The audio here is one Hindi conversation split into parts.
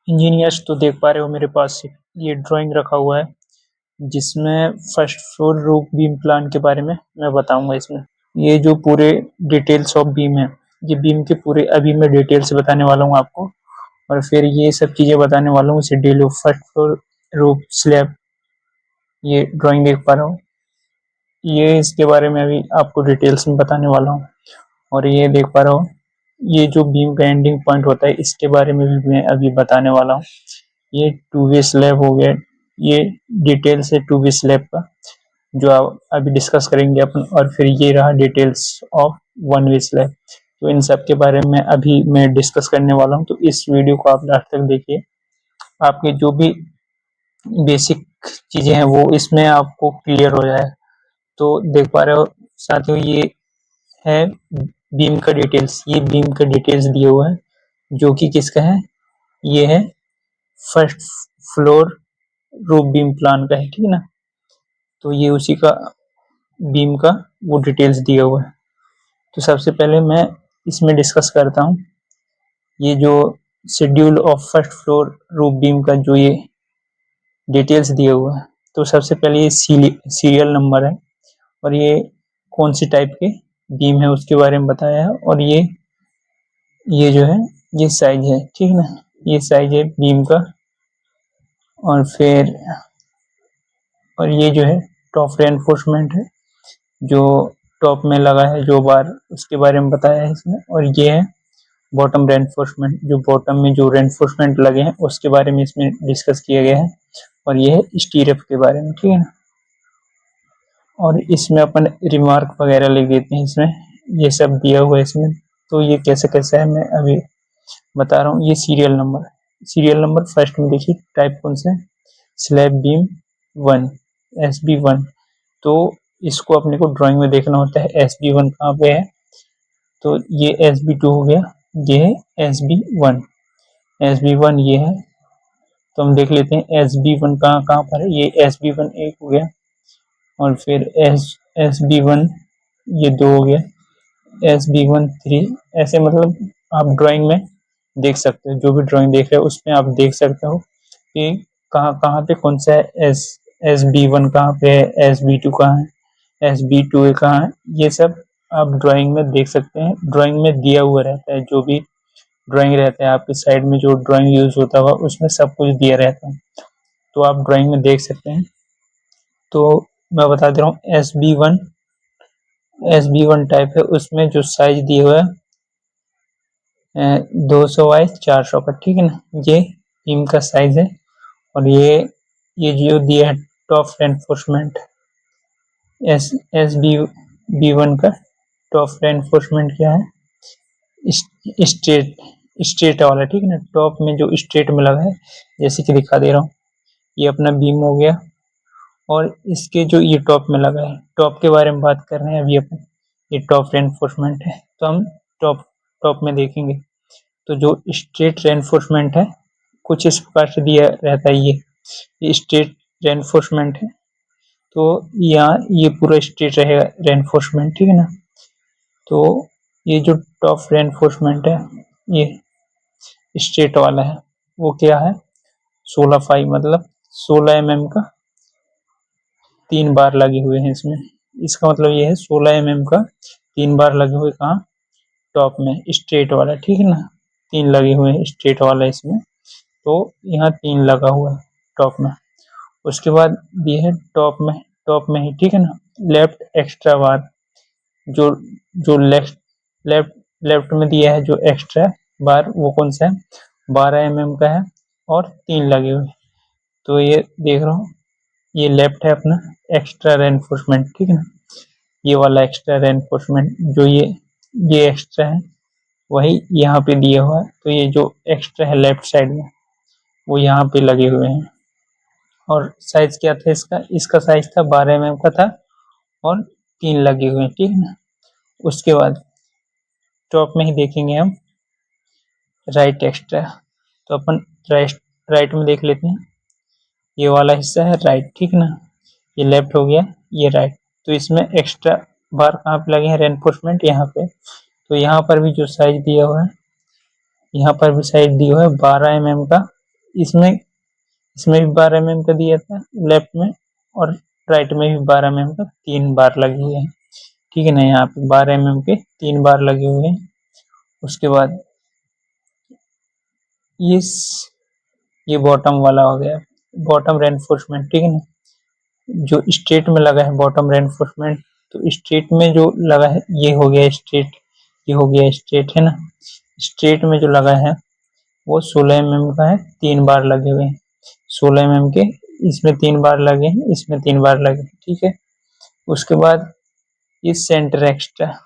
इंजीनियर्स तो देख पा रहे हो मेरे पास ये ड्राइंग रखा हुआ है जिसमें first floor roof beam plan के बारे में मैं बताऊंगा। इसमें ये जो पूरे डिटेल्स ऑफ बीम है, ये बीम के पूरे अभी मैं डिटेल्स बताने वाला हूँ आपको, और फिर ये सब चीजें बताने वाला हूँ। Schedule of first floor roof slab, ये ड्राइंग देख पा रहा हूँ, ये इसके बारे में अभी आपको डिटेल्स में बताने वाला हूँ। और ये देख पा रहा हूँ, ये जो बीम का एंडिंग पॉइंट होता है इसके बारे में भी मैं अभी बताने वाला हूँ। ये टू वे स्लैब हो गया, ये डिटेल्स है टू वे स्लैब का जो आप अभी डिस्कस करेंगे अपन। और फिर ये रहा details of one way slab, तो इन सब के बारे में अभी मैं डिस्कस करने वाला हूँ। तो इस वीडियो को आप लास्ट तक देखिए, आपके जो भी बेसिक चीजें हैं वो इसमें आपको क्लियर हो जाए। तो देख पा रहे हो साथियों, ये है बीम का डिटेल्स, ये बीम का डिटेल्स दिया हुआ है जो कि किसका है, ये है first floor roof beam plan का है, ठीक है ना। तो ये उसी का बीम का वो डिटेल्स दिया हुआ है। तो सबसे पहले मैं इसमें डिस्कस करता हूँ ये जो schedule of first floor roof beam का जो ये डिटेल्स दिया हुआ है। तो सबसे पहले ये सीरियल नंबर है, और ये कौन सी टाइप के बीम है उसके बारे में बताया है। और ये जो है ये साइज है, ठीक है ना, ये साइज है बीम का। और फिर और ये जो है टॉप रेनफोर्समेंट है जो टॉप में लगा है जो बार, उसके बारे में बताया है इसमें। और ये है बॉटम रेनफोर्समेंट, जो बॉटम में जो रेनफोर्समेंट लगे हैं उसके बारे में इसमें डिस्कस किया गया है। और ये है स्टीरअप के बारे में, ठीक है ना। और इसमें अपन रिमार्क वगैरह लिख देते हैं, इसमें ये सब दिया हुआ है इसमें। तो ये कैसे कैसे है मैं अभी बता रहा हूँ। ये सीरियल नंबर फर्स्ट में देखिए टाइप कौन सा है, स्लैब बीम 1 SB1। तो इसको अपने को ड्राइंग में देखना होता है SB1 कहाँ पे है। तो ये SB2 हो गया, ये है SB1 ये है। तो हम देख लेते हैं SB1 कहाँ कहाँ पर है। ये SB1 एक हो गया, और फिर SB1 ये 2 हो गया, SB1 3। ऐसे मतलब आप ड्राइंग में देख सकते हो, जो भी ड्राइंग देख रहे हो उसमें आप देख सकते हो कि कहाँ कहाँ पे कौन सा है, SB1 कहाँ पे है, SB2 कहाँ है, SB2 कहाँ है। ये सब आप ड्राइंग में देख सकते हैं, ड्राइंग में दिया हुआ रहता है। जो भी ड्राइंग रहता है आपकी साइड में, जो ड्राइंग यूज होता हुआ उसमें सब कुछ दिया रहता है, तो आप ड्राइंग में देख सकते हैं। तो मैं बता दे रहा हूँ SB1 टाइप है, उसमें जो साइज दिया हुआ है 200 बाई 400 का, ठीक है ना, ये बीम का साइज है। और ये जो दिया है टॉप रेनफोर्समेंट SB1 का टॉप रेनफोर्समेंट क्या है, स्ट्रेट वाला, ठीक है ना, टॉप में जो स्ट्रेट में लगा है, जैसे कि दिखा दे रहा हूँ। ये अपना बीम हो गया, और इसके जो ये टॉप में लगा है, टॉप के बारे में बात कर रहे हैं अभी अपन। ये टॉप रेनफोर्समेंट है, तो हम टॉप टॉप में देखेंगे। तो जो स्ट्रेट रेनफोर्समेंट है कुछ इस प्रकार से दिया रहता है। ये स्ट्रेट रेनफोर्समेंट है, तो यहाँ ये पूरा स्ट्रेट रहेगा रेनफोर्समेंट, ठीक है ना। तो ये जो टॉप रेनफोर्समेंट है ये स्ट्रेट वाला है, वो क्या है 16 मतलब 16 mm का 3 बार लगे हुए हैं इसमें। इसका मतलब ये है 16 mm का 3 बार लगे हुए कहाँ, टॉप में स्ट्रेट वाला, ठीक है ना। 3 लगे हुए हैं स्ट्रेट वाला इसमें, तो यहाँ 3 लगा हुआ है टॉप में। उसके बाद ये है टॉप में ही, ठीक है ना, लेफ्ट एक्स्ट्रा बार, जो जो लेफ्ट लेफ्ट में दिया है जो एक्स्ट्रा बार, वो कौन सा है 12 mm का है, और 3 लगे हुए। तो ये देख रहा हूँ, ये लेफ्ट है अपना एक्स्ट्रा रेनफोर्समेंट, ठीक है ना। ये वाला एक्स्ट्रा रेनफोर्समेंट जो ये एक्स्ट्रा है वही यहाँ पे दिया हुआ है। तो ये जो एक्स्ट्रा है लेफ्ट साइड में वो यहाँ पे लगे हुए हैं। और साइज क्या था इसका साइज था 12 mm का था, और 3 लगे हुए हैं, ठीक है ना। उसके बाद टॉप में ही देखेंगे हम राइट एक्स्ट्रा, तो अपन राइट में देख लेते हैं। ये वाला हिस्सा है राइट, ठीक है ना, ये लेफ्ट हो गया, ये राइट। तो इसमें एक्स्ट्रा बार कहाँ पे लगे हैं रेनफोर्समेंट यहाँ पे। तो यहाँ पर भी जो साइज दिया हुआ है, यहाँ पर भी साइज दिया हुआ है 12 mm का इसमें इसमें भी 12 mm का दिया था लेफ्ट में, और राइट में भी 12 mm का 3 बार लगे हुए हैं। ठीक है ना, यहाँ पे 12 mm के 3 बार लगे हुए हैं। उसके बाद ये बॉटम वाला हो गया, बॉटम रेनफोर्समेंट। ठीक है ना, जो स्ट्रेट में लगा है बॉटम रेनफोर्समेंट, तो स्ट्रेट में जो लगा है ये हो गया स्ट्रेट, ये हो गया स्ट्रेट, है ना। स्ट्रेट में जो लगा है वो 16 mm का है, 3 बार लगे हुए हैं 16 mm के, इसमें 3 बार लगे हैं, इसमें 3 बार लगे हैं। ठीक है, उसके बाद ये सेंटर एक्स्ट्रा,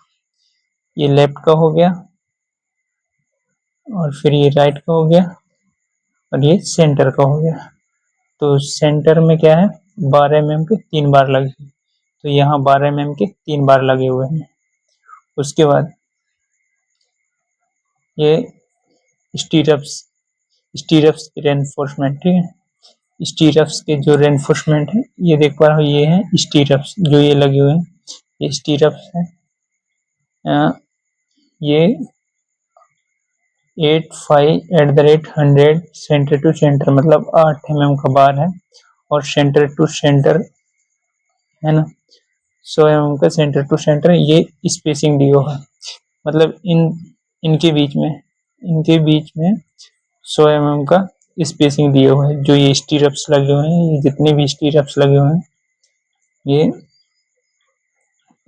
ये लेफ्ट का हो गया, और फिर ये राइट का हो गया, और ये सेंटर का हो गया। तो सेंटर में क्या है, 12 mm के 3 बार लगे, तो यहाँ 12 mm के 3 बार लगे हुए हैं। उसके बाद ये स्टीरप्स, स्टीरप्स रेनफोर्समेंट। ठीक है, स्टीरप्स के जो रेनफोर्समेंट है ये देख पा रहे हो, ये है स्टीरप्स जो ये लगे हुए हैं, ये स्टीरप्स है। ये 85/100 सेंटर टू सेंटर, मतलब 8 mm का बार है, और सेंटर टू सेंटर है ना 100 mm का सेंटर टू सेंटर, ये स्पेसिंग दी हुआ है, मतलब इनके बीच में 100 mm का स्पेसिंग दिए हुए हैं। जो ये स्टीरप्स लगे हुए हैं, ये जितने भी स्टीरप्स लगे हुए हैं ये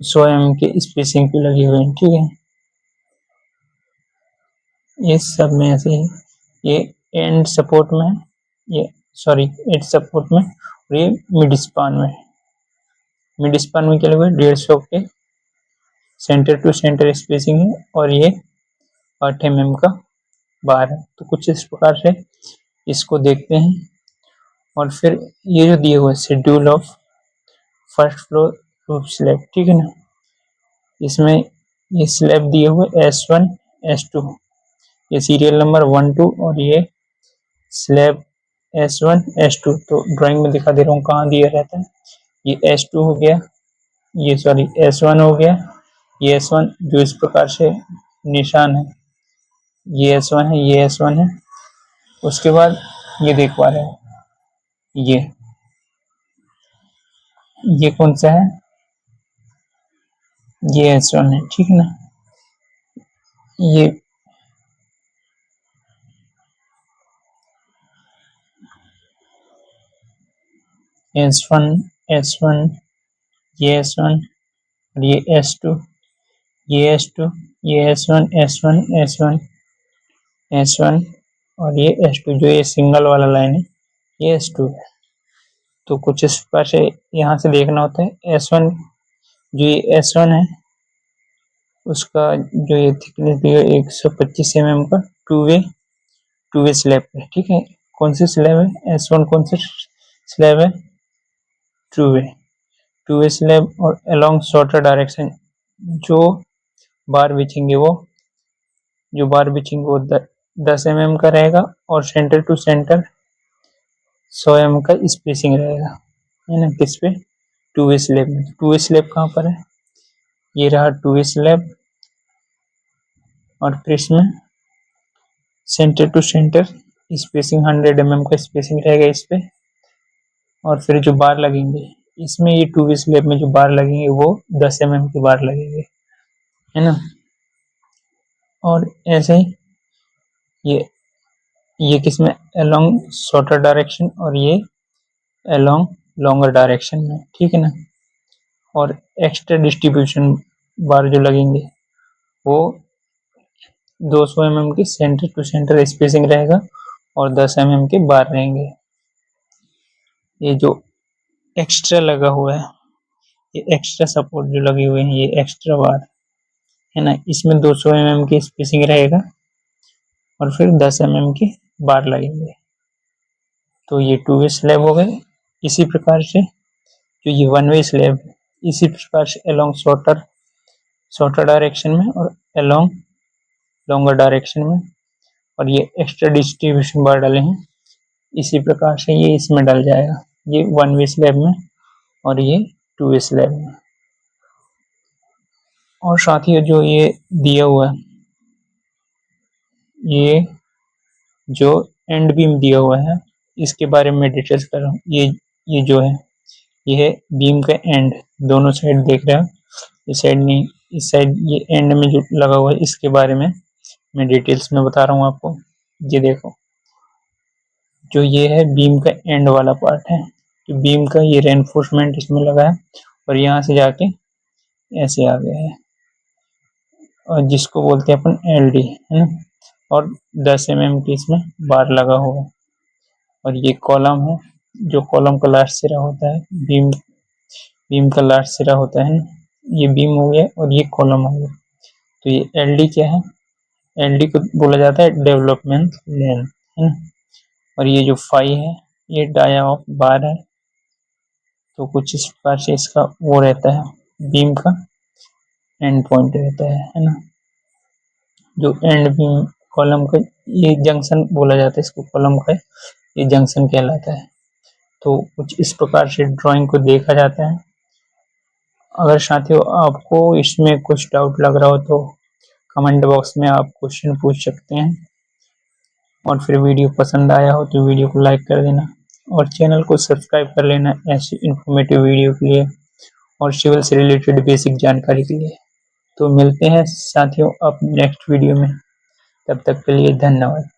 100 mm के स्पेसिंग पे लगे हुए हैं। ठीक है, ये सब में ऐसे ही, ये एंड सपोर्ट में है, ये सॉरी एंड सपोर्ट में, और ये मिड स्पान में, मिड स्पान में क्या लगे 150 के सेंटर टू सेंटर स्पेसिंग है, और ये 8 mm का बार है। तो कुछ इस प्रकार से इसको देखते हैं। और फिर ये जो दिए हुए schedule of first floor roof slab, ठीक है ना, इसमें ये स्लैब दिए हुए S1 S2, ये सीरियल नंबर 1 2, और ये स्लैब S1 S2, तो ड्राइंग में दिखा दे रहा हूँ कहाँ दिया रहता है। ये S2 हो गया, ये सॉरी S1 हो गया, ये S1 जो इस प्रकार से निशान है, ये S1 है, ये S1 है। उसके बाद ये देख पा रहे हैं, ये कौन सा है, ये S1 है। ठीक है ना, ये S1 S1, ये S1, और ये S2, ये S2, ये S1 S1 S1 S1, और ये S2, जो ये सिंगल वाला लाइन है ये S2 है। तो कुछ इस प्रकार से यहाँ से देखना होता है। S1 जो ये S1 है उसका जो ये थिकनेस दी है 125 mm का टू वे स्लैब है। ठीक है, कौन सी स्लैब है, S1 कौन सी स्लैब है, टू वे स्लैब, और अलोंग शॉर्टर डायरेक्शन, जो बार बिछेंगे वो 10 mm का रहेगा, और सेंटर टू सेंटर 100 mm का स्पेसिंग रहेगा, है ना, किस पे, टू वे स्लैब में। टू वे स्लैब कहाँ पर है, ये रहा टू वे स्लैब, और फिर इसमें centre to centre spacing 100 mm का स्पेसिंग रहेगा इस पे। और फिर जो बार लगेंगे इसमें, ये टू वे स्लैब में जो बार लगेंगे वो 10 mm के बार लगेंगे, है ना। और ऐसे ही ये किसमें, अलोंग शॉर्टर डायरेक्शन, और ये अलोंग लॉन्गर डायरेक्शन में। ठीक है ना, और एक्स्ट्रा डिस्ट्रीब्यूशन बार जो लगेंगे वो 200 mm की सेंटर टू सेंटर स्पेसिंग रहेगा, और 10 mm के बार रहेंगे। ये जो एक्स्ट्रा लगा हुआ है, ये एक्स्ट्रा सपोर्ट जो लगे हुए हैं, ये एक्स्ट्रा बार है ना, इसमें 200 mm की स्पेसिंग रहेगा, और फिर 10 mm के बार लगेंगे। तो ये टू वे स्लैब हो गए। इसी प्रकार से जो ये वन वे स्लैब है, इसी प्रकार से अलोंग शॉर्टर डायरेक्शन में, और अलोंग लॉन्गर डायरेक्शन में, और ये एक्स्ट्रा डिस्ट्रीब्यूशन बार डाले हैं, इसी प्रकार से ये इसमें डल जाएगा, ये वन वे स्लैब में, और ये टू वे स्लैब में। और साथ ही जो ये दिया हुआ है, ये जो एंड बीम दिया हुआ है, इसके बारे में डिटेल्स कर रहा हूँ। ये जो है ये है बीम का एंड, दोनों साइड देख रहे हो, इस साइड नहीं, इस साइड ये एंड में जो लगा हुआ है इसके बारे में मैं डिटेल्स में बता रहा हूँ आपको। ये देखो, जो ये है बीम का एंड वाला पार्ट है, तो बीम का ये रेनफोर्समेंट इसमें लगा है और यहाँ से जाके ऐसे आ गया है, और जिसको बोलते हैं अपन एलडी, है ना। और 10 mm की इसमें बार लगा हुआ है, और ये कॉलम है, जो कॉलम का लास्ट सिरा होता है, बीम का लास्ट सिरा होता है। ये बीम हो गया और ये कॉलम हो गया। तो ये एलडी क्या है, एलडी को बोला जाता है डेवलपमेंट लेंथ, है ना। और ये जो फाई है ये डाया ऑफ बार है। तो कुछ इस प्रकार से इसका वो रहता है, बीम का एंड पॉइंट रहता है ना। जो एंड बीम कॉलम का ये जंक्शन बोला जाता है, इसको कॉलम का ये जंक्शन कहलाता है। तो कुछ इस प्रकार से ड्राइंग को देखा जाता है। अगर साथियों आपको इसमें कुछ डाउट लग रहा हो तो कमेंट बॉक्स में आप क्वेश्चन पूछ सकते हैं, और फिर वीडियो पसंद आया हो तो वीडियो को लाइक कर देना और चैनल को सब्सक्राइब कर लेना ऐसी इन्फॉर्मेटिव वीडियो के लिए और सिविल से रिलेटेड बेसिक जानकारी के लिए। तो मिलते हैं साथियों अब नेक्स्ट वीडियो में, तब तक के लिए धन्यवाद।